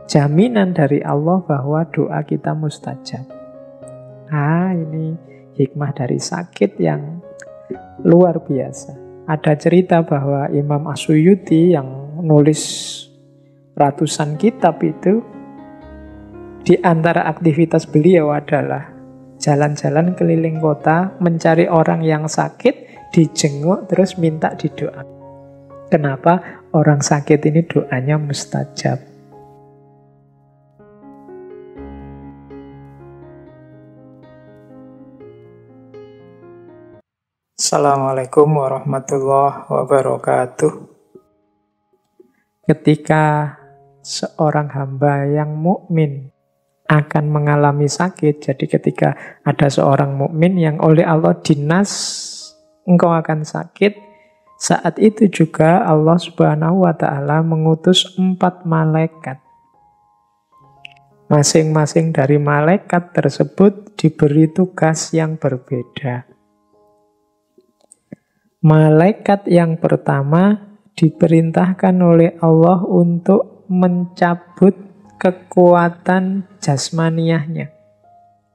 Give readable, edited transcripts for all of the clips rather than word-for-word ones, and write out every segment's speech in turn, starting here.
jaminan dari Allah bahwa doa kita mustajab. Ini hikmah dari sakit yang luar biasa. Ada cerita bahwa Imam As-Suyuti yang nulis ratusan kitab itu, di antara aktivitas beliau adalah jalan-jalan keliling kota, mencari orang yang sakit, dijenguk, terus minta didoakan. Kenapa? Orang sakit ini doanya mustajab. Assalamualaikum warahmatullahi wabarakatuh. Ketika seorang hamba yang mukmin akan mengalami sakit, jadi ketika ada seorang mukmin yang oleh Allah dinas, engkau akan sakit, saat itu juga Allah Subhanahu wa ta'ala mengutus 4 malaikat. Masing-masing dari malaikat tersebut diberi tugas yang berbeda. Malaikat yang pertama diperintahkan oleh Allah untuk mencabut kekuatan jasmaniahnya,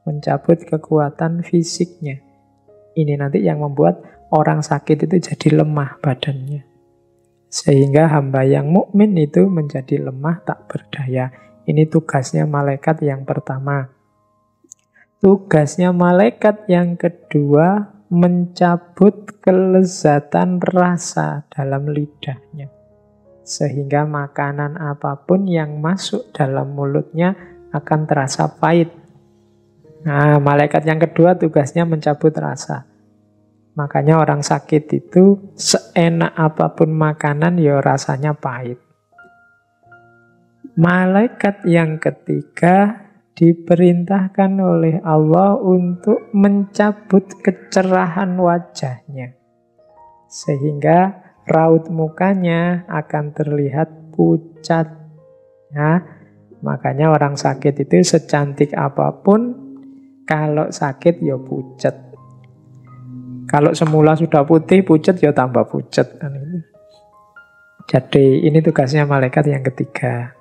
mencabut kekuatan fisiknya. Ini nanti yang membuat orang sakit itu jadi lemah badannya, sehingga hamba yang mukmin itu menjadi lemah tak berdaya. Ini tugasnya malaikat yang pertama. Tugasnya malaikat yang kedua, mencabut kelezatan rasa dalam lidahnya, sehingga makanan apapun yang masuk dalam mulutnya akan terasa pahit. Malaikat yang kedua tugasnya mencabut rasa. Makanya orang sakit itu seenak apapun makanan ya rasanya pahit. Malaikat yang ketiga diperintahkan oleh Allah untuk mencabut kecerahan wajahnya, sehingga raut mukanya akan terlihat pucat. Makanya orang sakit itu secantik apapun, kalau sakit ya pucat. Kalau semula sudah putih, pucat ya tambah pucat. Jadi ini tugasnya malaikat yang ketiga.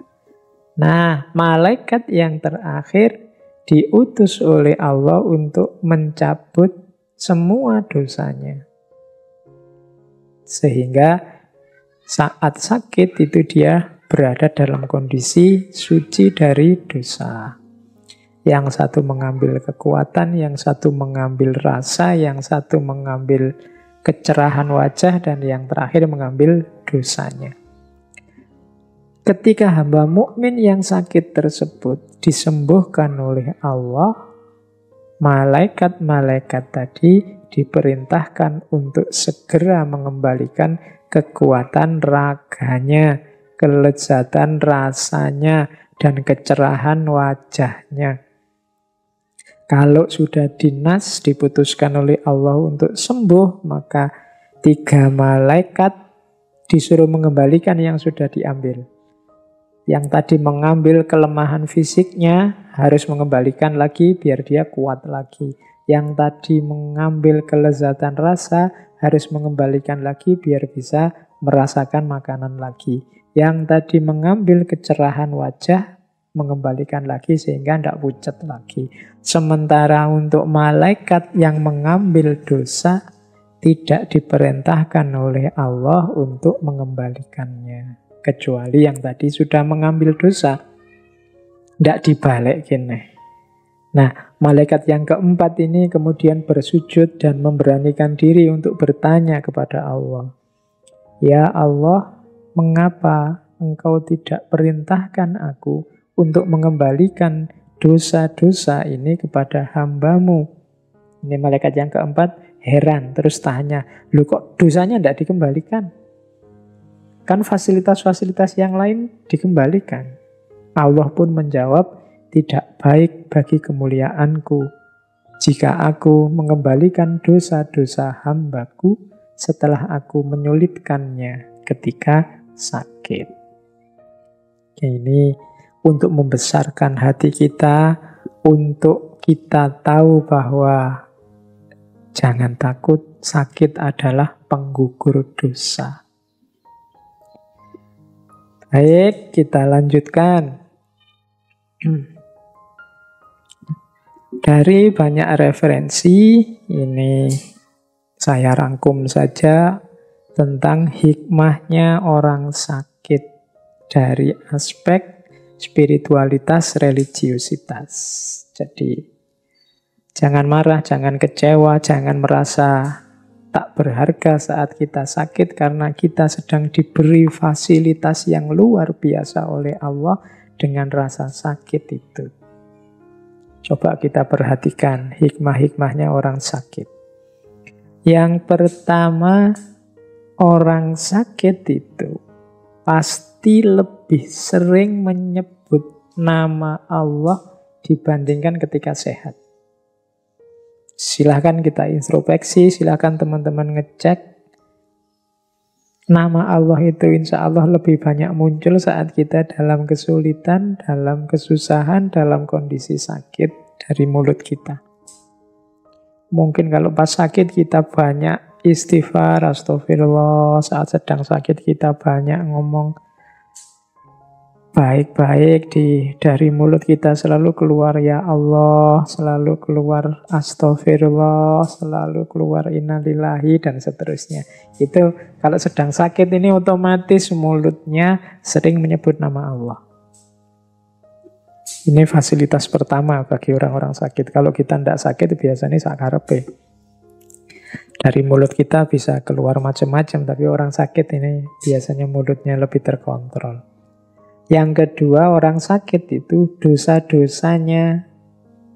Nah, malaikat yang terakhir diutus oleh Allah untuk mencabut semua dosanya. Sehingga saat sakit itu dia berada dalam kondisi suci dari dosa. Yang satu mengambil kekuatan, yang satu mengambil rasa, yang satu mengambil kecerahan wajah, dan yang terakhir mengambil dosanya. Ketika hamba mukmin yang sakit tersebut disembuhkan oleh Allah, malaikat-malaikat tadi diperintahkan untuk segera mengembalikan kekuatan raganya, kelezatan rasanya, dan kecerahan wajahnya. Kalau sudah dinas diputuskan oleh Allah untuk sembuh, maka 3 malaikat disuruh mengembalikan yang sudah diambil. Yang tadi mengambil kelemahan fisiknya harus mengembalikan lagi biar dia kuat lagi. Yang tadi mengambil kelezatan rasa harus mengembalikan lagi biar bisa merasakan makanan lagi. Yang tadi mengambil kecerahan wajah, mengembalikan lagi sehingga tidak pucat lagi. Sementara untuk malaikat yang mengambil dosa, tidak diperintahkan oleh Allah untuk mengembalikannya. Kecuali yang tadi sudah mengambil dosa, tidak dibalik gini. Nah, malaikat yang keempat ini kemudian bersujud dan memberanikan diri untuk bertanya kepada Allah. Ya Allah, mengapa Engkau tidak perintahkan aku untuk mengembalikan dosa-dosa ini kepada hamba-Mu? Ini malaikat yang keempat heran, terus tanya, loh kok dosanya tidak dikembalikan? Kan fasilitas-fasilitas yang lain dikembalikan. Allah pun menjawab, tidak baik bagi kemuliaanku jika aku mengembalikan dosa-dosa hambaku setelah aku menyulitkannya ketika sakit. Ini untuk membesarkan hati kita, untuk kita tahu bahwa jangan takut, sakit adalah penggugur dosa. Baik, kita lanjutkan. Dari banyak referensi, ini saya rangkum saja tentang hikmahnya orang sakit dari aspek spiritualitas, religiusitas. Jadi, jangan marah, jangan kecewa, jangan merasa tak berharga saat kita sakit karena kita sedang diberi fasilitas yang luar biasa oleh Allah dengan rasa sakit itu. Coba kita perhatikan hikmah-hikmahnya orang sakit. Yang pertama, orang sakit itu pasti lebih sering menyebut nama Allah dibandingkan ketika sehat. Silahkan kita introspeksi, silahkan teman-teman ngecek. Nama Allah itu insya Allah lebih banyak muncul saat kita dalam kesulitan, dalam kesusahan, dalam kondisi sakit dari mulut kita. Mungkin kalau pas sakit kita banyak istighfar, astagfirullah. Saat sedang sakit kita banyak ngomong baik-baik, dari mulut kita selalu keluar ya Allah, selalu keluar astagfirullah, selalu keluar innalillahi, dan seterusnya. Itu kalau sedang sakit ini otomatis mulutnya sering menyebut nama Allah. Ini fasilitas pertama bagi orang-orang sakit. Kalau kita tidak sakit biasanya sakarepe. Dari mulut kita bisa keluar macam-macam, tapi orang sakit ini biasanya mulutnya lebih terkontrol. Yang kedua, orang sakit itu dosa-dosanya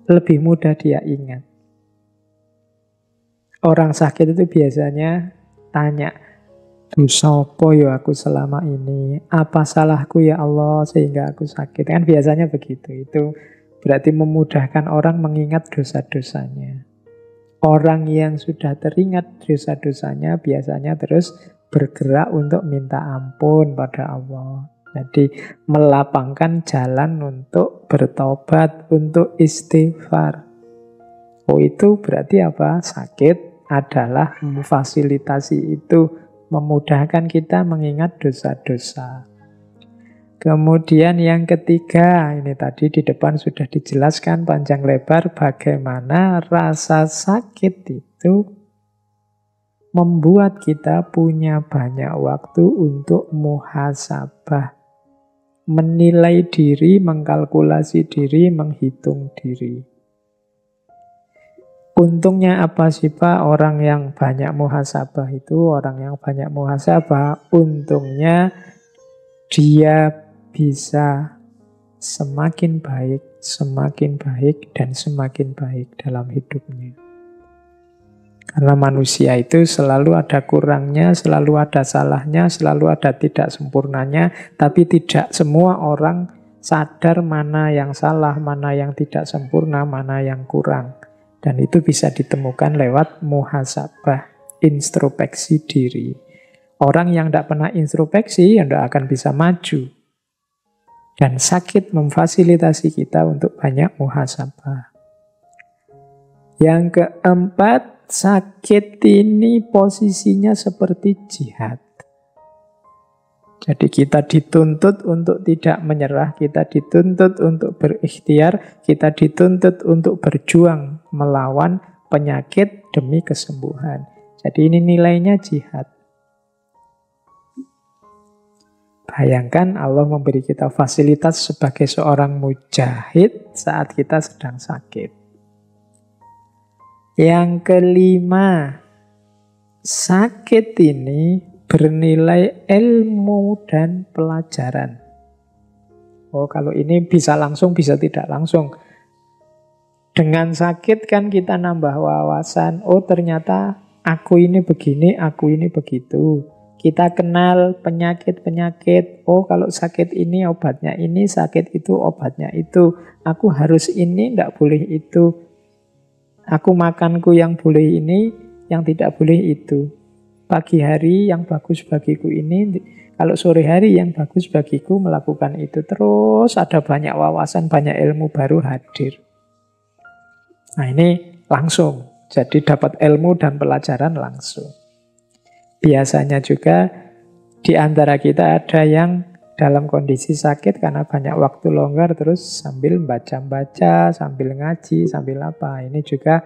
lebih mudah dia ingat. Orang sakit itu biasanya tanya, dosa apa ya aku selama ini? Apa salahku ya Allah sehingga aku sakit? Kan biasanya begitu. Itu berarti memudahkan orang mengingat dosa-dosanya. Orang yang sudah teringat dosa-dosanya biasanya terus bergerak untuk minta ampun pada Allah. Jadi melapangkan jalan untuk bertobat, untuk istighfar. Oh, itu berarti apa? Sakit adalah memfasilitasi itu, memudahkan kita mengingat dosa-dosa. Kemudian yang ketiga, ini tadi di depan sudah dijelaskan panjang lebar bagaimana rasa sakit itu membuat kita punya banyak waktu untuk muhasabah. Menilai diri, mengkalkulasi diri, menghitung diri. Untungnya apa sih Pak orang yang banyak muhasabah itu? Orang yang banyak muhasabah, untungnya dia bisa semakin baik, dan semakin baik dalam hidupnya. Karena manusia itu selalu ada kurangnya, selalu ada salahnya, selalu ada tidak sempurnanya, tapi tidak semua orang sadar mana yang salah, mana yang tidak sempurna, mana yang kurang. Dan itu bisa ditemukan lewat muhasabah, introspeksi diri. Orang yang tidak pernah introspeksi, ya tidak akan bisa maju. Dan sakit memfasilitasi kita untuk banyak muhasabah. Yang keempat, sakit ini posisinya seperti jihad. Jadi kita dituntut untuk tidak menyerah, kita dituntut untuk berikhtiar, kita dituntut untuk berjuang melawan penyakit demi kesembuhan. Jadi ini nilainya jihad. Bayangkan Allah memberi kita fasilitas sebagai seorang mujahid saat kita sedang sakit. Yang kelima, sakit ini bernilai ilmu dan pelajaran. Oh, kalau ini bisa langsung, bisa tidak langsung. Dengan sakit kan kita nambah wawasan. Oh, ternyata aku ini begini, aku ini begitu. Kita kenal penyakit-penyakit. Oh, kalau sakit ini obatnya ini, sakit itu obatnya itu. Aku harus ini, tidak boleh itu. Aku makanku yang boleh ini, yang tidak boleh itu. Pagi hari yang bagus bagiku ini, kalau sore hari yang bagus bagiku melakukan itu. Terus ada banyak wawasan, banyak ilmu baru hadir. Nah ini langsung, jadi dapat ilmu dan pelajaran langsung. Biasanya juga di antara kita ada yang dalam kondisi sakit karena banyak waktu longgar, terus sambil baca-baca, sambil ngaji, sambil apa. Ini juga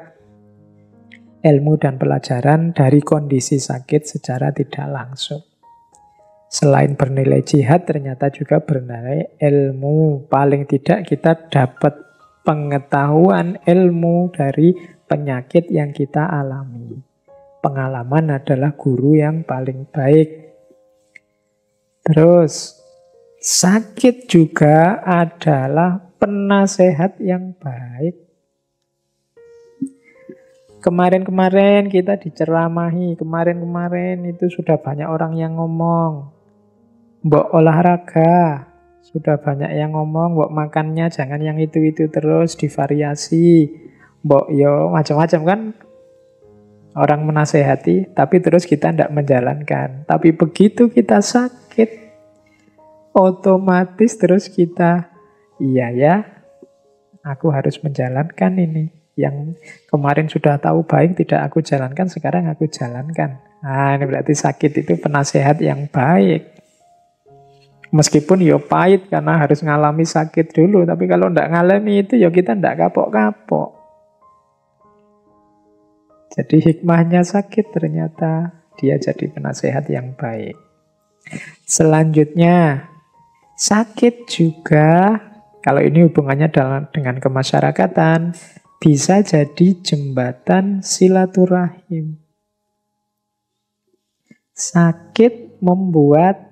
ilmu dan pelajaran dari kondisi sakit secara tidak langsung. Selain bernilai jihad, ternyata juga bernilai ilmu. Paling tidak kita dapat pengetahuan ilmu dari penyakit yang kita alami. Pengalaman adalah guru yang paling baik. Terus, sakit juga adalah penasehat yang baik. Kemarin-kemarin kita diceramahi, kemarin-kemarin itu sudah banyak orang yang ngomong, mbok olahraga, sudah banyak yang ngomong, mbok makannya jangan yang itu-itu terus, divariasi, mbok yo macam-macam kan. Orang menasehati, tapi terus kita tidak menjalankan. Tapi begitu kita sakit, otomatis terus kita, iya ya, aku harus menjalankan ini. Yang kemarin sudah tahu baik tidak aku jalankan, sekarang aku jalankan. Nah, ini berarti sakit itu penasehat yang baik. Meskipun ya pahit karena harus ngalami sakit dulu, tapi kalau tidak ngalami itu ya kita tidak kapok-kapok. Jadi hikmahnya sakit ternyata dia jadi penasehat yang baik. Selanjutnya, sakit juga, kalau ini hubungannya dengan kemasyarakatan, bisa jadi jembatan silaturahim. Sakit membuat,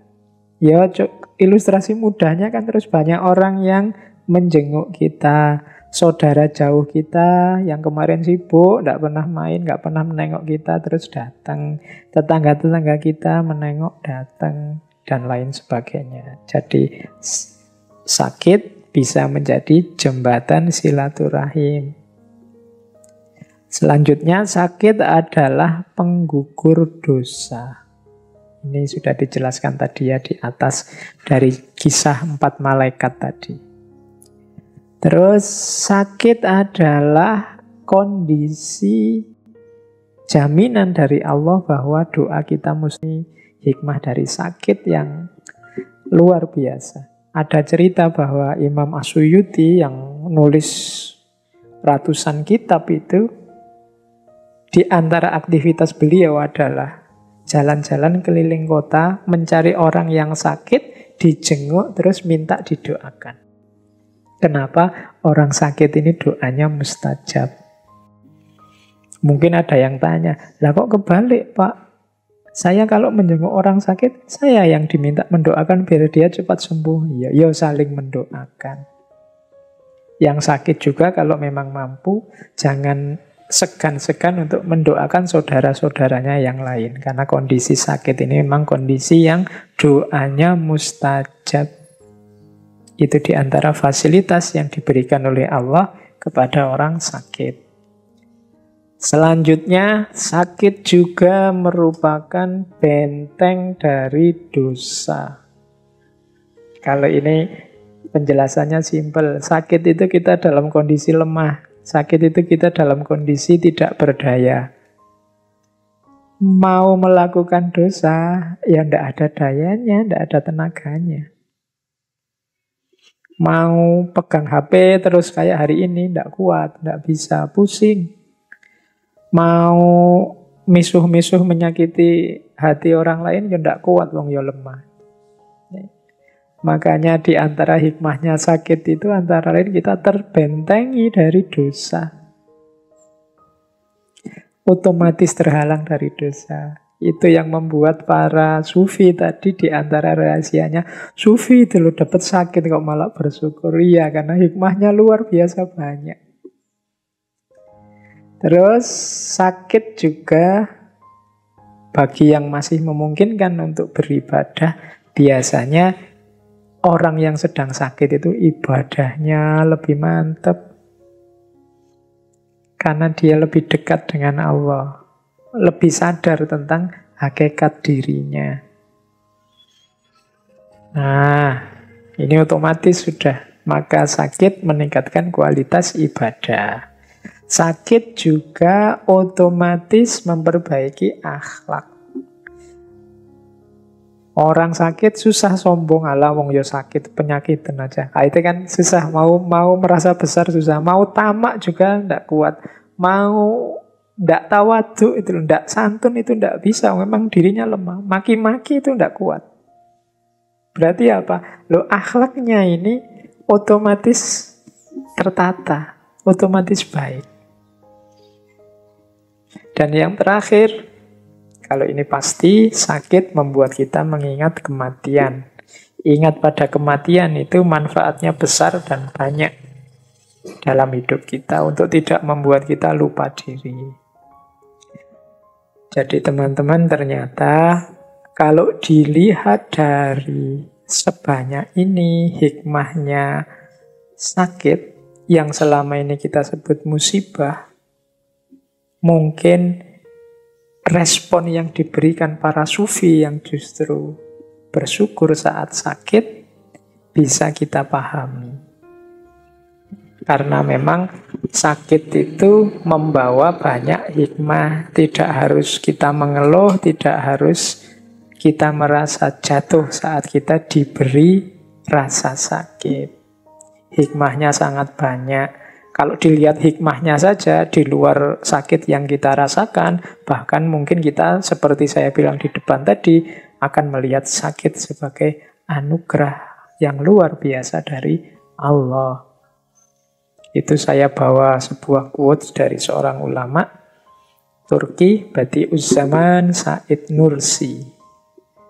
ya ilustrasi mudahnya kan terus banyak orang yang menjenguk kita, saudara jauh kita yang kemarin sibuk, tidak pernah main, tidak pernah menengok kita, terus datang. Tetangga-tetangga kita menengok, datang, dan lain sebagainya. Jadi sakit bisa menjadi jembatan silaturahim. Selanjutnya, sakit adalah penggugur dosa. Ini sudah dijelaskan tadi ya di atas dari kisah 4 malaikat tadi. Terus sakit adalah kondisi jaminan dari Allah bahwa doa kita mesti hikmah dari sakit yang luar biasa. Ada cerita bahwa Imam As-Suyuti yang nulis ratusan kitab itu, di antara aktivitas beliau adalah jalan-jalan keliling kota, mencari orang yang sakit, dijenguk, terus minta didoakan. Kenapa? Orang sakit ini doanya mustajab. Mungkin ada yang tanya, lah kok kebalik Pak? Saya kalau menjenguk orang sakit, saya yang diminta mendoakan biar dia cepat sembuh. Ya saling mendoakan. Yang sakit juga kalau memang mampu, jangan segan-segan untuk mendoakan saudara-saudaranya yang lain. Karena kondisi sakit ini memang kondisi yang doanya mustajab. Itu diantara fasilitas yang diberikan oleh Allah kepada orang sakit. Selanjutnya, sakit juga merupakan benteng dari dosa. Kalau ini penjelasannya simpel. Sakit itu kita dalam kondisi lemah. Sakit itu kita dalam kondisi tidak berdaya. Mau melakukan dosa, ya tidak ada dayanya, tidak ada tenaganya. Mau pegang HP terus kayak hari ini, tidak kuat, tidak bisa, pusing. Mau misuh-misuh menyakiti hati orang lain, ya tidak kuat, wong ya lemah. Makanya di antara hikmahnya sakit itu antara lain kita terbentengi dari dosa. Otomatis terhalang dari dosa. Itu yang membuat para sufi tadi di antara rahasianya, sufi itu loh dapat sakit kok malah bersyukur. Iya, karena hikmahnya luar biasa banyak. Terus sakit juga bagi yang masih memungkinkan untuk beribadah, biasanya orang yang sedang sakit itu ibadahnya lebih mantap. Karena dia lebih dekat dengan Allah. Lebih sadar tentang hakikat dirinya. Nah, ini otomatis sudah. Maka sakit meningkatkan kualitas ibadah. Sakit juga otomatis memperbaiki akhlak. Orang sakit susah sombong, ala wong yo sakit penyakitan aja. Nah, itu kan susah, mau merasa besar susah, mau tamak juga ndak kuat, mau ndak tawadhu itu ndak santun itu ndak bisa, memang dirinya lemah. Maki-maki itu ndak kuat. Berarti apa? Lo akhlaknya ini otomatis tertata, otomatis baik. Dan yang terakhir, kalau ini pasti, sakit membuat kita mengingat kematian. Ingat pada kematian itu manfaatnya besar dan banyak dalam hidup kita untuk tidak membuat kita lupa diri. Jadi teman-teman, ternyata kalau dilihat dari sebanyak ini hikmahnya sakit yang selama ini kita sebut musibah, mungkin respon yang diberikan para sufi yang justru bersyukur saat sakit bisa kita pahami. Karena memang sakit itu membawa banyak hikmah. Tidak harus kita mengeluh, tidak harus kita merasa jatuh saat kita diberi rasa sakit. Hikmahnya sangat banyak. Kalau dilihat hikmahnya saja di luar sakit yang kita rasakan, bahkan mungkin kita seperti saya bilang di depan tadi, akan melihat sakit sebagai anugerah yang luar biasa dari Allah. Itu saya bawa sebuah quotes dari seorang ulama Turki, Badi'uz Zaman, Said Nursi.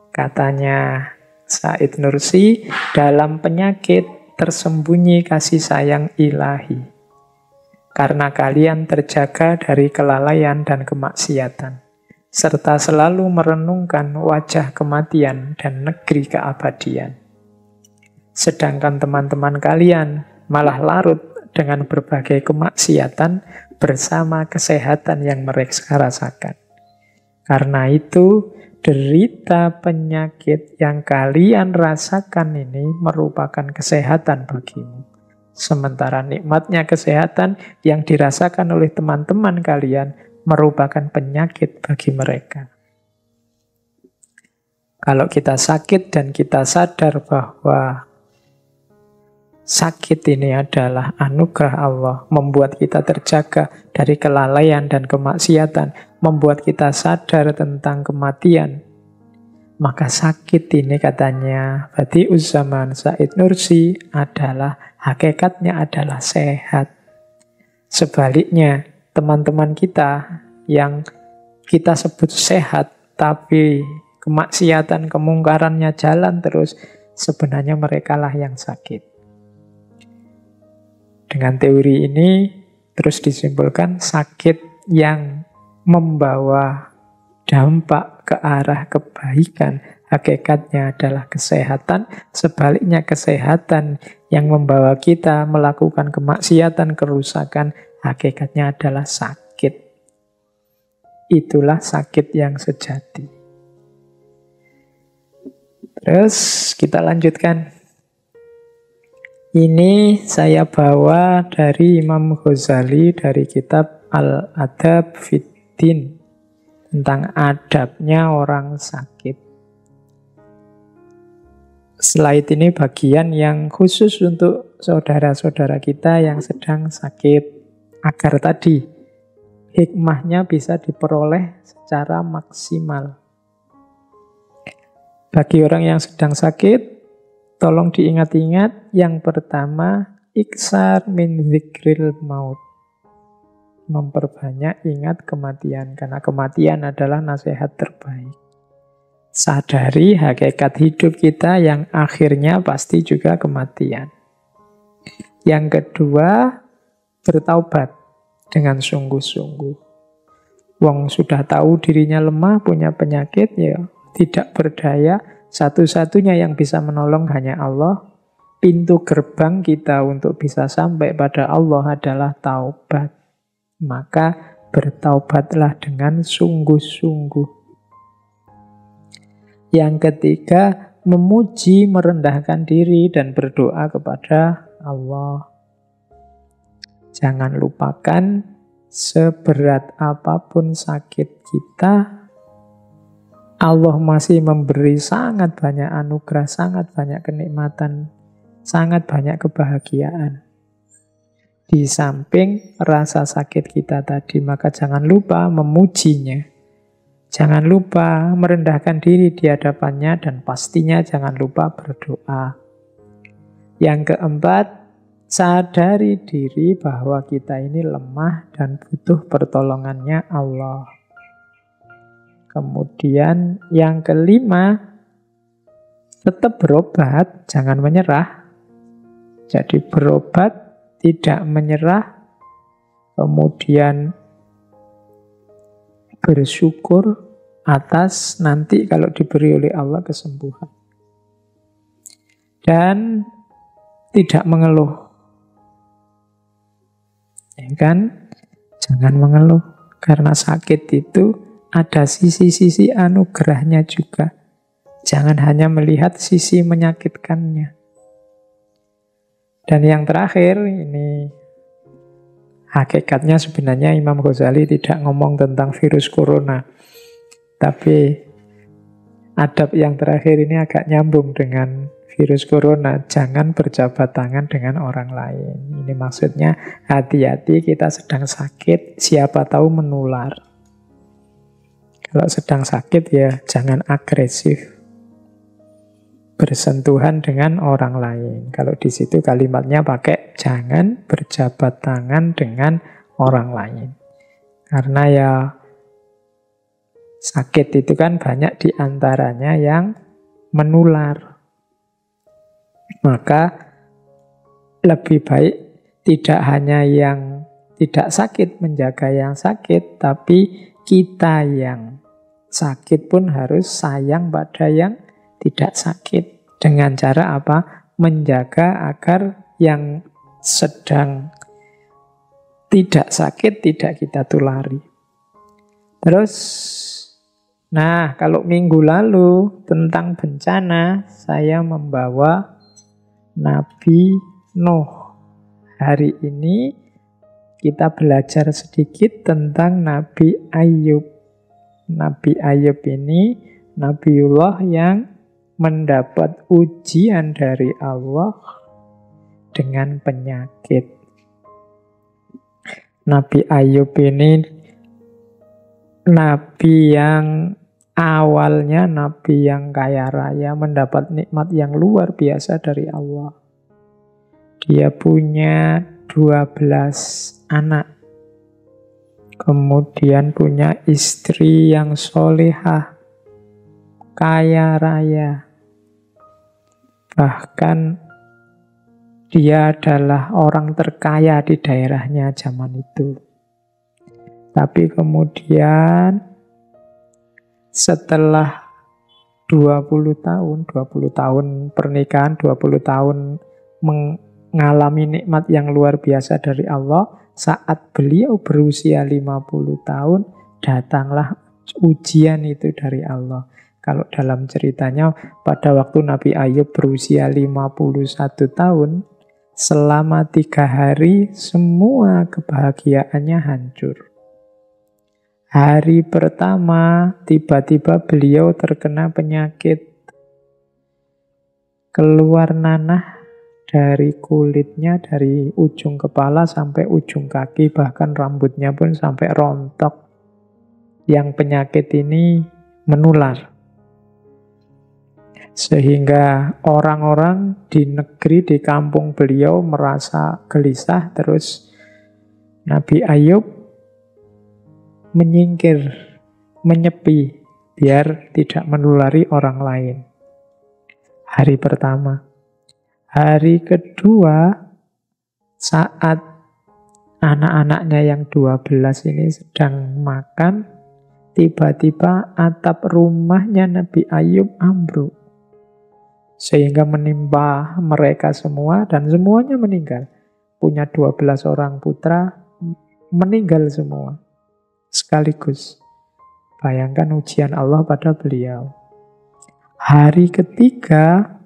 Katanya Said Nursi, dalam penyakit tersembunyi kasih sayang ilahi. Karena kalian terjaga dari kelalaian dan kemaksiatan, serta selalu merenungkan wajah kematian dan negeri keabadian. Sedangkan teman-teman kalian malah larut dengan berbagai kemaksiatan bersama kesehatan yang mereka rasakan. Karena itu, derita penyakit yang kalian rasakan ini merupakan kesehatan bagimu. Sementara nikmatnya kesehatan yang dirasakan oleh teman-teman kalian merupakan penyakit bagi mereka. Kalau kita sakit dan kita sadar bahwa sakit ini adalah anugerah Allah, membuat kita terjaga dari kelalaian dan kemaksiatan, membuat kita sadar tentang kematian, maka sakit ini, katanya Badi'uz Zaman Said Nursi, adalah hakikatnya adalah sehat. Sebaliknya, teman-teman kita yang kita sebut sehat, tapi kemaksiatan, kemungkarannya jalan terus, sebenarnya merekalah yang sakit. Dengan teori ini, terus disimpulkan sakit yang membawa dampak ke arah kebaikan, hakikatnya adalah kesehatan. Sebaliknya, kesehatan yang membawa kita melakukan kemaksiatan, kerusakan, hakikatnya adalah sakit. Itulah sakit yang sejati. Terus kita lanjutkan. Ini saya bawa dari Imam Ghazali dari kitab Al-Adab Fid Din, tentang adabnya orang sakit. Slide ini bagian yang khusus untuk saudara-saudara kita yang sedang sakit, agar tadi hikmahnya bisa diperoleh secara maksimal. Bagi orang yang sedang sakit, tolong diingat-ingat, yang pertama, iksar min zikril maut. Memperbanyak ingat kematian, karena kematian adalah nasihat terbaik. Sadari hakikat hidup kita yang akhirnya pasti juga kematian. Yang kedua, bertaubat dengan sungguh-sungguh. Wong sudah tahu dirinya lemah, punya penyakit, ya tidak berdaya, satu-satunya yang bisa menolong hanya Allah. Pintu gerbang kita untuk bisa sampai pada Allah adalah taubat. Maka bertaubatlah dengan sungguh-sungguh. Yang ketiga, memuji, merendahkan diri dan berdoa kepada Allah. Jangan lupakan, seberat apapun sakit kita, Allah masih memberi sangat banyak anugerah, sangat banyak kenikmatan, sangat banyak kebahagiaan. Di samping rasa sakit kita tadi, maka jangan lupa memujinya. Jangan lupa merendahkan diri di hadapannya, dan pastinya jangan lupa berdoa. Yang keempat, sadari diri bahwa kita ini lemah dan butuh pertolongannya Allah. Kemudian yang kelima, tetap berobat, jangan menyerah. Jadi berobat, tidak menyerah. Kemudian bersyukur atas nanti kalau diberi oleh Allah kesembuhan. Dan tidak mengeluh. Ya kan? Jangan mengeluh. Karena sakit itu ada sisi-sisi anugerahnya juga. Jangan hanya melihat sisi menyakitkannya. Dan yang terakhir, ini hakikatnya sebenarnya Imam Ghazali tidak ngomong tentang virus corona. Tapi adab yang terakhir ini agak nyambung dengan virus corona. Jangan berjabat tangan dengan orang lain. Ini maksudnya hati-hati, kita sedang sakit, siapa tahu menular. Kalau sedang sakit ya jangan agresif bersentuhan dengan orang lain. Kalau di situ kalimatnya pakai jangan berjabat tangan dengan orang lain. Karena ya sakit itu kan banyak diantaranya yang menular. Maka lebih baik tidak hanya yang tidak sakit menjaga yang sakit, tapi kita yang sakit pun harus sayang pada yang tidak sakit. Dengan cara apa? Menjaga agar yang sedang tidak sakit tidak kita tulari. Terus, nah kalau minggu lalu tentang bencana, saya membawa Nabi Nuh. Hari ini kita belajar sedikit tentang Nabi Ayub. Nabi Ayub ini Nabiullah yang mendapat ujian dari Allah dengan penyakit. Nabi Ayub ini Nabi yang awalnya Nabi yang kaya raya, mendapat nikmat yang luar biasa dari Allah. Dia punya 12 anak. Kemudian punya istri yang solehah, kaya raya. Bahkan dia adalah orang terkaya di daerahnya zaman itu. Tapi kemudian setelah 20 tahun pernikahan, 20 tahun mengalami nikmat yang luar biasa dari Allah, saat beliau berusia 50 tahun, datanglah ujian itu dari Allah. Kalau dalam ceritanya, pada waktu Nabi Ayub berusia 51 tahun, selama 3 hari, semua kebahagiaannya hancur. Hari pertama, tiba-tiba beliau terkena penyakit. Keluar nanah dari kulitnya, dari ujung kepala sampai ujung kaki, bahkan rambutnya pun sampai rontok. Yang penyakit ini menular. Sehingga orang-orang di negeri, di kampung beliau merasa gelisah. Terus Nabi Ayub menyingkir, menyepi, biar tidak menulari orang lain. Hari pertama. Hari kedua, saat anak-anaknya yang 12 ini sedang makan, tiba-tiba atap rumahnya Nabi Ayub ambruk. Sehingga menimpa mereka semua dan semuanya meninggal. Punya 12 orang putra, meninggal semua. Sekaligus. Bayangkan ujian Allah pada beliau. Hari ketiga,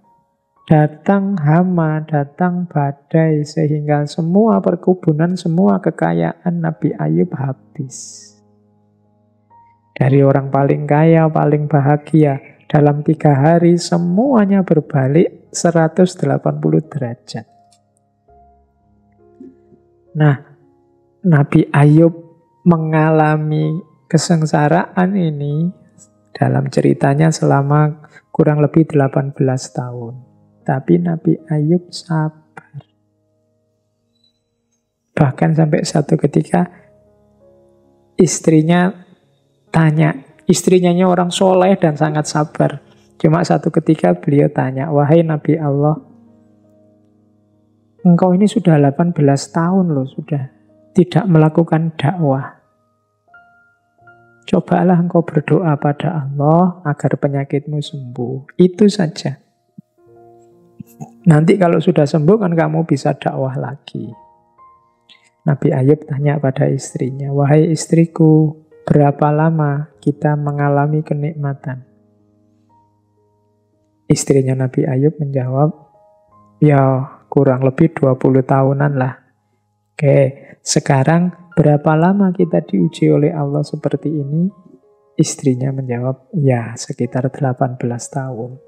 datang hama, datang badai, sehingga semua perkebunan, semua kekayaan Nabi Ayub habis. Dari orang paling kaya, paling bahagia, dalam 3 hari semuanya berbalik 180 derajat. Nah, Nabi Ayub mengalami kesengsaraan ini dalam ceritanya selama kurang lebih 18 tahun. Tapi Nabi Ayub sabar. Bahkan sampai satu ketika istrinya tanya, istrinya orang soleh dan sangat sabar. Cuma satu ketika beliau tanya, wahai Nabi Allah, engkau ini sudah 18 tahun loh, sudah tidak melakukan dakwah. Cobalah engkau berdoa pada Allah agar penyakitmu sembuh. Itu saja. Nanti kalau sudah sembuh kan kamu bisa dakwah lagi. Nabi Ayub tanya pada istrinya, wahai istriku, berapa lama kita mengalami kenikmatan? Istrinya Nabi Ayub menjawab, ya kurang lebih 20 tahunan lah. Oke, sekarang berapa lama kita diuji oleh Allah seperti ini? Istrinya menjawab, ya sekitar 18 tahun.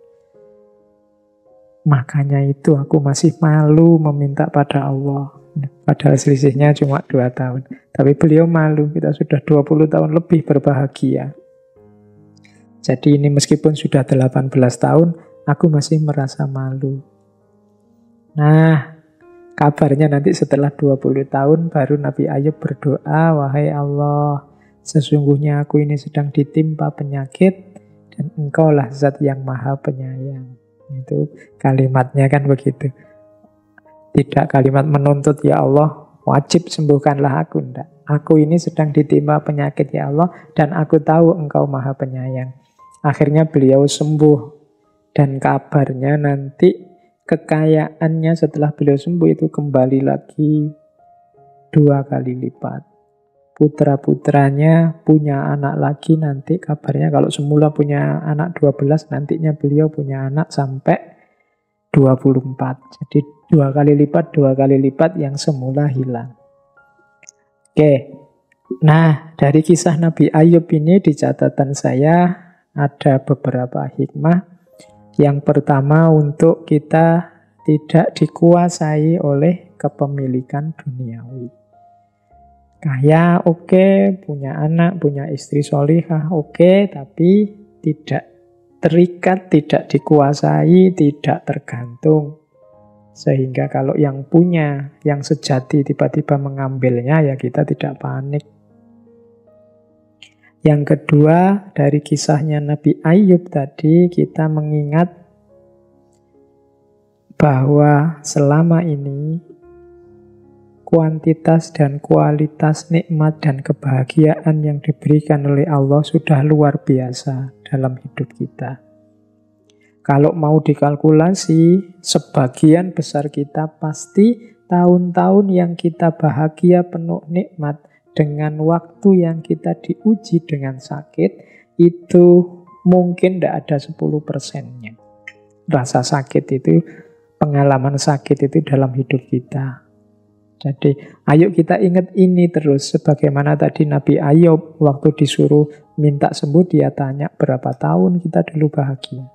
Makanya itu aku masih malu meminta pada Allah. Padahal selisihnya cuma 2 tahun. Tapi beliau malu, kita sudah 20 tahun lebih berbahagia. Jadi ini meskipun sudah 18 tahun, aku masih merasa malu. Nah, kabarnya nanti setelah 20 tahun baru Nabi Ayub berdoa, wahai Allah, sesungguhnya aku ini sedang ditimpa penyakit dan engkaulah zat yang maha penyayang. Itu kalimatnya kan begitu. Tidak kalimat menuntut, ya Allah, wajib sembuhkanlah aku. Enggak. Aku ini sedang ditimpa penyakit, ya Allah, dan aku tahu engkau maha penyayang. Akhirnya beliau sembuh. Dan kabarnya nanti kekayaannya setelah beliau sembuh itu kembali lagi 2 kali lipat. Putra-putranya punya anak lagi nanti, kabarnya kalau semula punya anak 12, nantinya beliau punya anak sampai 24. Jadi 2 kali lipat yang semula hilang. Oke, nah dari kisah Nabi Ayub ini di catatan saya ada beberapa hikmah. Yang pertama, untuk kita tidak dikuasai oleh kepemilikan duniawi. Kaya oke, punya anak, punya istri solihah oke, tapi tidak terikat, tidak dikuasai, tidak tergantung. Sehingga kalau yang punya, yang sejati tiba-tiba mengambilnya, ya kita tidak panik. Yang kedua, dari kisahnya Nabi Ayub tadi, kita mengingat bahwa selama ini kuantitas dan kualitas nikmat dan kebahagiaan yang diberikan oleh Allah sudah luar biasa dalam hidup kita. Kalau mau dikalkulasi, sebagian besar kita pasti tahun-tahun yang kita bahagia penuh nikmat dengan waktu yang kita diuji dengan sakit, itu mungkin tidak ada 10%-nya. Rasa sakit itu, pengalaman sakit itu dalam hidup kita. Jadi ayo kita ingat ini terus. Sebagaimana tadi Nabi Ayub waktu disuruh minta sembuh, dia tanya berapa tahun kita dulu bahagia.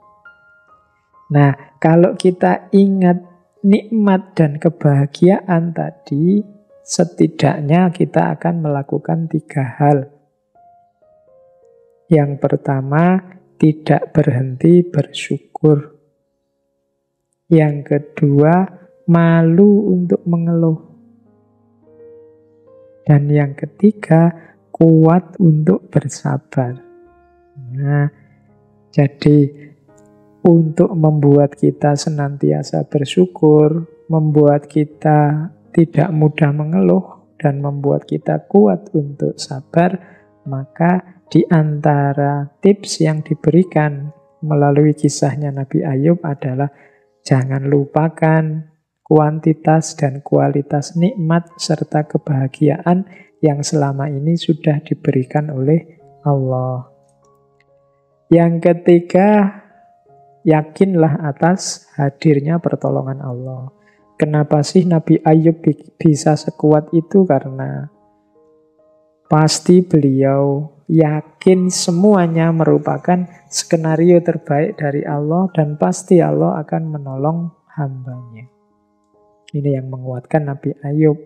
Nah, kalau kita ingat nikmat dan kebahagiaan tadi, setidaknya kita akan melakukan 3 hal. Yang pertama, tidak berhenti bersyukur. Yang kedua, malu untuk mengeluh. Dan yang ketiga, kuat untuk bersabar. Nah, jadi untuk membuat kita senantiasa bersyukur, membuat kita tidak mudah mengeluh, dan membuat kita kuat untuk sabar, maka di antara tips yang diberikan melalui kisahnya Nabi Ayub adalah jangan lupakan kuantitas dan kualitas nikmat serta kebahagiaan yang selama ini sudah diberikan oleh Allah. Yang ketiga, yakinlah atas hadirnya pertolongan Allah. Kenapa sih Nabi Ayub bisa sekuat itu? Karena pasti beliau yakin semuanya merupakan skenario terbaik dari Allah dan pasti Allah akan menolong hambanya. Ini yang menguatkan Nabi Ayub.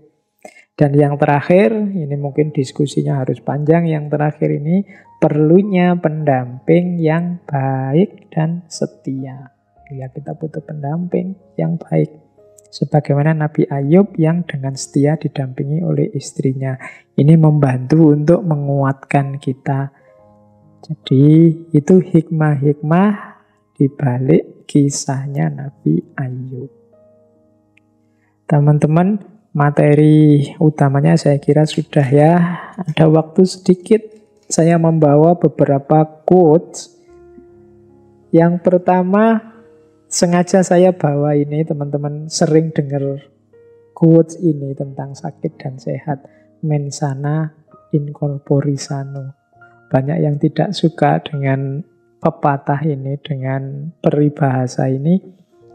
Dan yang terakhir, ini mungkin diskusinya harus panjang, yang terakhir ini perlunya pendamping yang baik dan setia. Ya, kita butuh pendamping yang baik. Sebagaimana Nabi Ayub yang dengan setia didampingi oleh istrinya. Ini membantu untuk menguatkan kita. Jadi itu hikmah-hikmah di balik kisahnya Nabi Ayub. Teman-teman, materi utamanya saya kira sudah ya. Ada waktu sedikit, saya membawa beberapa quotes. Yang pertama, sengaja saya bawa ini, teman-teman sering dengar quotes ini tentang sakit dan sehat. Mens sana in corpore sano. Banyak yang tidak suka dengan pepatah ini, dengan peribahasa ini,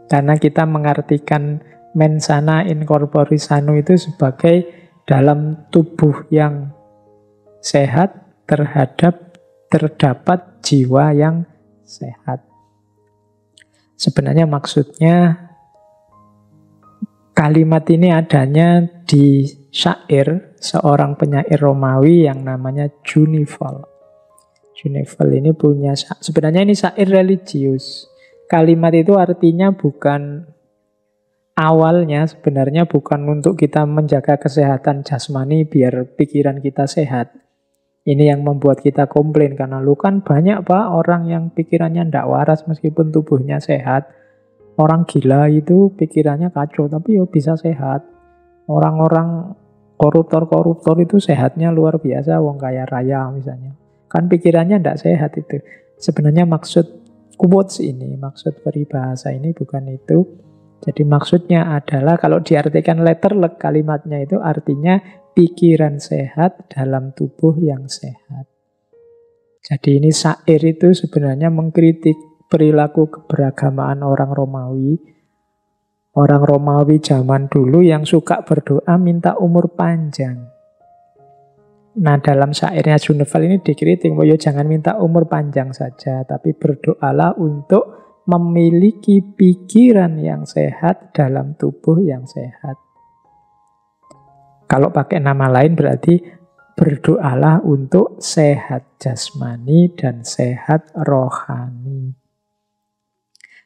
karena kita mengartikan mens sana in corpore sano itu sebagai dalam tubuh yang sehat terdapat jiwa yang sehat. Sebenarnya maksudnya kalimat ini adanya di syair seorang penyair Romawi yang namanya Junival. Junival ini punya, sebenarnya ini syair religius. Kalimat itu artinya bukan, awalnya sebenarnya bukan untuk kita menjaga kesehatan jasmani biar pikiran kita sehat. Ini yang membuat kita komplain, karena lu kan banyak Pak orang yang pikirannya ndak waras meskipun tubuhnya sehat. Orang gila itu pikirannya kacau tapi ya bisa sehat. Orang-orang koruptor-koruptor itu sehatnya luar biasa, wong kaya raya misalnya. Kan pikirannya ndak sehat itu. Sebenarnya maksud quotes ini, maksud peribahasa ini bukan itu. Jadi maksudnya adalah kalau diartikan letterlek kalimatnya itu artinya pikiran sehat dalam tubuh yang sehat. Jadi ini syair itu sebenarnya mengkritik perilaku keberagamaan orang Romawi. Orang Romawi zaman dulu yang suka berdoa minta umur panjang. Nah, dalam syairnya Junival ini dikritik, bahwa jangan minta umur panjang saja, tapi berdoalah untuk memiliki pikiran yang sehat dalam tubuh yang sehat. Kalau pakai nama lain berarti berdoalah untuk sehat jasmani dan sehat rohani.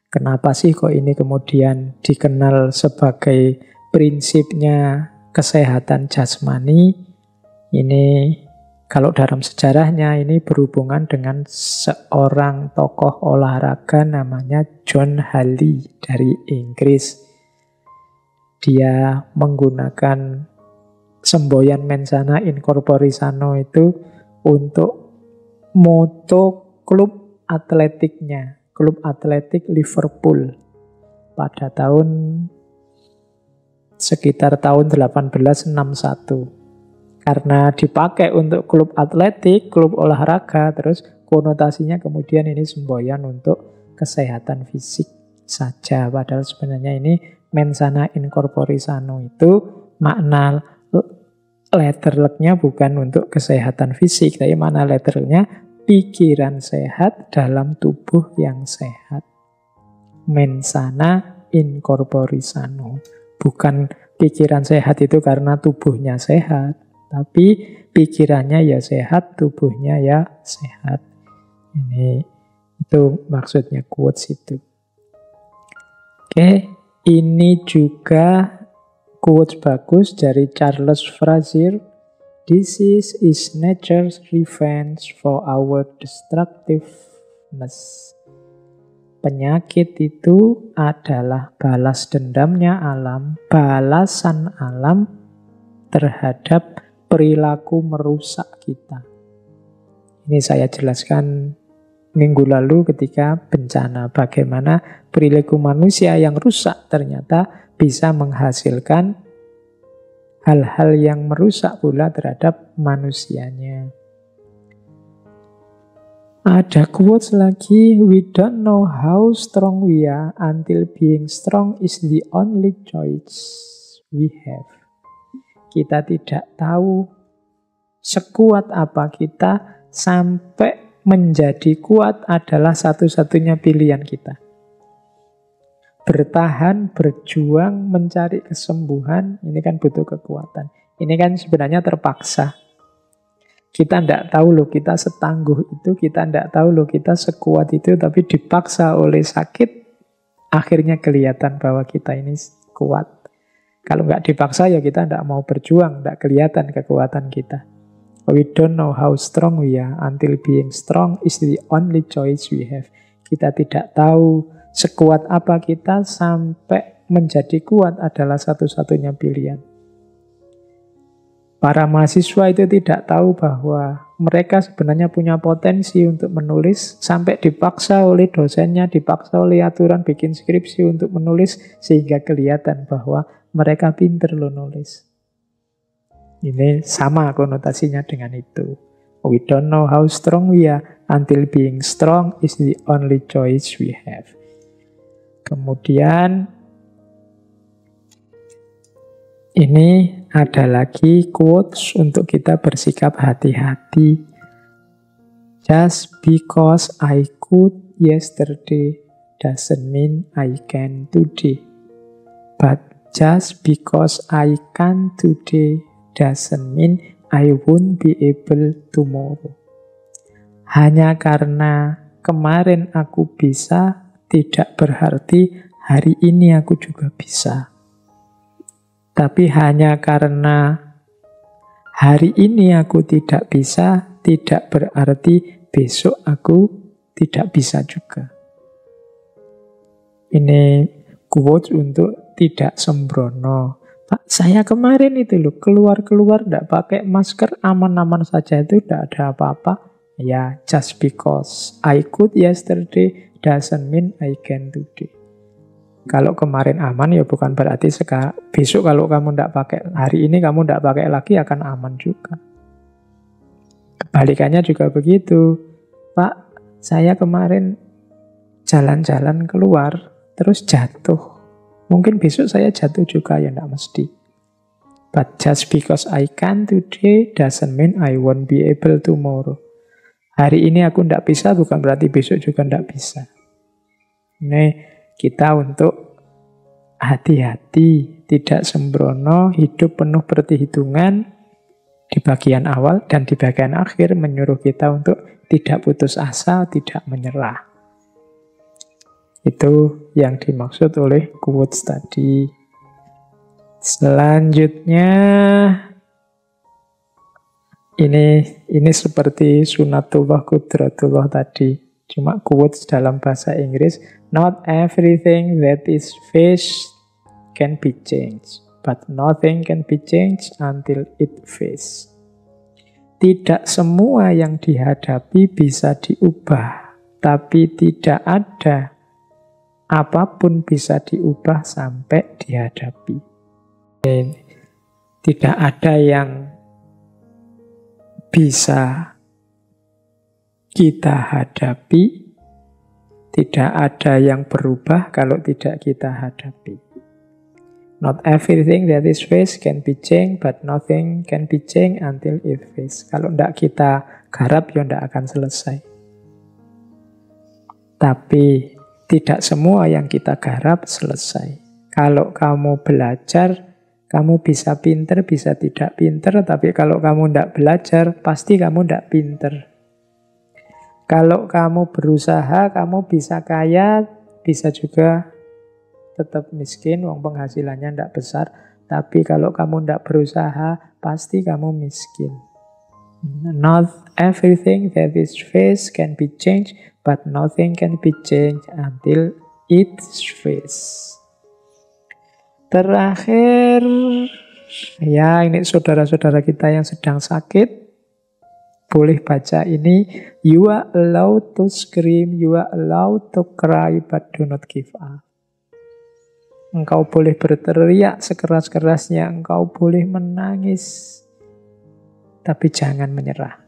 Kenapa sih kok ini kemudian dikenal sebagai prinsipnya kesehatan jasmani? Ini kalau dalam sejarahnya ini berhubungan dengan seorang tokoh olahraga namanya John Halley dari Inggris. Dia menggunakan semboyan mens sana in corpore sano itu untuk moto klub atletiknya, klub atletik Liverpool pada sekitar tahun 1861. Karena dipakai untuk klub atletik, klub olahraga, terus konotasinya kemudian ini semboyan untuk kesehatan fisik saja. Padahal sebenarnya ini mens sana in corpore sano itu makna letterleknya bukan untuk kesehatan fisik, tapi makna letterleknya pikiran sehat dalam tubuh yang sehat. Mens sana in corpore sano. Bukan pikiran sehat itu karena tubuhnya sehat, tapi pikirannya ya sehat, tubuhnya ya sehat. Itu maksudnya quotes itu. Oke, ini juga quotes bagus dari Charles Frazier. Disease is nature's revenge for our destructiveness. Penyakit itu adalah balas dendamnya alam, balasan alam terhadap perilaku merusak kita. Ini saya jelaskan minggu lalu ketika bencana, bagaimana perilaku manusia yang rusak ternyata bisa menghasilkan hal-hal yang merusak pula terhadap manusianya. Ada quotes lagi, we don't know how strong we are until being strong is the only choice we have. Kita tidak tahu sekuat apa kita sampai menjadi kuat adalah satu-satunya pilihan kita. Bertahan, berjuang, mencari kesembuhan, ini kan butuh kekuatan. Ini kan sebenarnya terpaksa. Kita tidak tahu loh kita setangguh itu, kita tidak tahu loh kita sekuat itu, tapi dipaksa oleh sakit, akhirnya kelihatan bahwa kita ini kuat. Kalau nggak dipaksa ya kita tidak mau berjuang, tidak kelihatan kekuatan kita. We don't know how strong we are until being strong is the only choice we have. Kita tidak tahu sekuat apa kita sampai menjadi kuat adalah satu-satunya pilihan. Para mahasiswa itu tidak tahu bahwa mereka sebenarnya punya potensi untuk menulis sampai dipaksa oleh dosennya, dipaksa oleh aturan bikin skripsi untuk menulis sehingga kelihatan bahwa mereka pinter loh nulis. Ini sama konotasinya dengan itu. We don't know how strong we are until being strong is the only choice we have. Kemudian ini ada lagi quotes untuk kita bersikap hati-hati. Just because I could yesterday doesn't mean I can today. But just because I can today doesn't mean I won't be able tomorrow. Hanya karena kemarin aku bisa, tidak berarti hari ini aku juga bisa. Tapi hanya karena hari ini aku tidak bisa, tidak berarti besok aku tidak bisa juga. Ini quotes untuk tidak sembrono. Pak, saya kemarin itu loh, keluar-keluar tidak pakai masker, aman-aman saja itu tidak ada apa-apa. Ya, just because I could yesterday doesn't mean I can today. Kalau kemarin aman ya bukan berarti besok kalau kamu tidak pakai, hari ini kamu tidak pakai lagi akan aman juga. Kebalikannya juga begitu. Pak, saya kemarin jalan-jalan keluar terus jatuh. Mungkin besok saya jatuh juga, ya tidak mesti. But just because I can today doesn't mean I won't be able tomorrow. Hari ini aku tidak bisa bukan berarti besok juga tidak bisa. Ini kita untuk hati-hati, tidak sembrono, hidup penuh perhitungan di bagian awal dan di bagian akhir menyuruh kita untuk tidak putus asa, tidak menyerah. Itu yang dimaksud oleh quotes tadi. Selanjutnya ini seperti sunatullah qudratullah tadi. Cuma quotes dalam bahasa Inggris. Not everything that is faced can be changed, but nothing can be changed until it faced. Tidak semua yang dihadapi bisa diubah, tapi tidak ada apapun bisa diubah sampai dihadapi. Tidak ada yang bisa kita hadapi, tidak ada yang berubah kalau tidak kita hadapi. Not everything that is faced can be changed, but nothing can be changed until it faced. Kalau tidak kita garap, ya tidak akan selesai. Tapi tidak semua yang kita garap selesai. Kalau kamu belajar, kamu bisa pinter, bisa tidak pinter, tapi kalau kamu tidak belajar, pasti kamu tidak pinter. Kalau kamu berusaha, kamu bisa kaya, bisa juga tetap miskin, wong penghasilannya tidak besar. Tapi kalau kamu tidak berusaha, pasti kamu miskin. Not everything that is faced can be changed, but nothing can be changed until it's faced. Terakhir, ya ini saudara-saudara kita yang sedang sakit, boleh baca ini. You are allowed to scream, you are allowed to cry, but do not give up. Engkau boleh berteriak sekeras-kerasnya, engkau boleh menangis, tapi jangan menyerah.